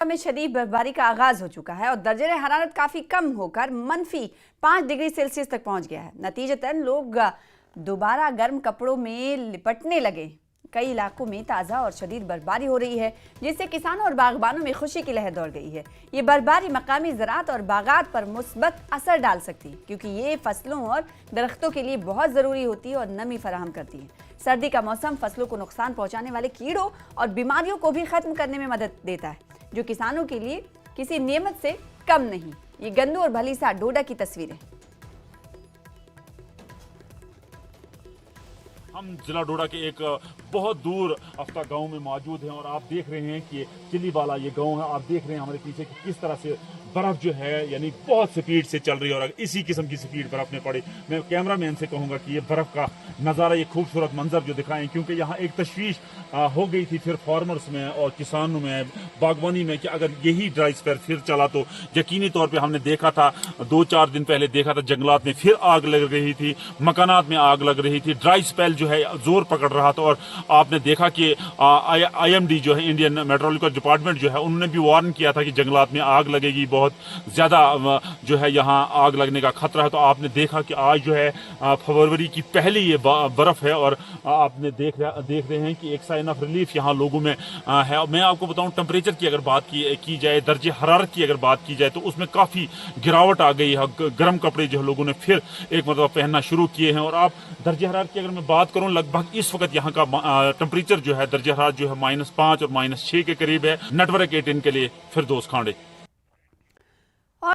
में शदीद बर्फबारी का आगाज हो चुका है और दर्जे हरारत काफी कम होकर -5 डिग्री सेल्सियस तक पहुंच गया है। नतीजतन लोग दोबारा गर्म कपड़ों में लिपटने लगे। कई इलाकों में ताज़ा और शदीद बर्फबारी हो रही है, जिससे किसानों और बागबानों में खुशी की लहर दौड़ गई है। ये बर्फबारी मकामी ज़राअत और बागात पर मुस्बत असर डाल सकती है, क्योंकि ये फसलों और दरख्तों के लिए बहुत ज़रूरी होती है और नमी फराहम करती है। सर्दी का मौसम फसलों को नुकसान पहुँचाने वाले कीड़ों और बीमारियों को भी ख़त्म करने में मदद देता है, जो किसानों के लिए किसी नेमत से कम नहीं। ये गन्नू और भलीसा डोडा की तस्वीरें। हम जिला डोडा के एक बहुत दूर अफ्ता गांव में मौजूद हैं और आप देख रहे हैं कि चिल्लीबाला ये गांव है। आप देख रहे हैं हमारे पीछे कि किस तरह से बर्फ जो है यानी बहुत स्पीड से चल रही है और इसी किस्म की स्पीड बर्फ में पड़ी। मैं कैमरा मैन से कहूंगा कि ये बर्फ का नज़ारा, ये खूबसूरत मंजर जो दिखाएं, क्योंकि यहाँ एक तशवीश हो गई थी फिर फार्मर्स में और किसानों में, बागवानी में, कि अगर यही ड्राई स्पेल फिर चला तो यकीनी तौर पे हमने देखा था 2-4 दिन पहले देखा था जंगलात में फिर आग लग रही थी, मकानात में आग लग रही थी, ड्राई स्पेल जो है जोर पकड़ रहा था। और आपने देखा कि IMD जो है, इंडियन मेट्रोलॉजिकल डिपार्टमेंट जो है, उन्होंने भी वार्न किया था कि जंगलात में आग लगेगी, बहुत ज्यादा जो है यहाँ आग लगने का खतरा है। तो आपने देखा कि आज जो है फरवरी की पहली ये बर्फ है और आपने देख रहे हैं कि एक साइन ऑफ रिलीफ यहाँ लोगों में है। मैं आपको बताऊं, टेम्परेचर की अगर बात की जाए, दर्जे हरारत की अगर बात की जाए, तो उसमें काफी गिरावट आ गई है। गर्म कपड़े जो लोगों ने फिर एक मतलब पहनना शुरू किए हैं। और आप दर्जे हरारत की अगर मैं बात करूं, लगभग इस वक्त यहाँ का टेम्परेचर जो है, दर्जे हरारत जो है -5 और -6 के करीब है। नेटवर्क 18 के लिए फिरदौस खांडे।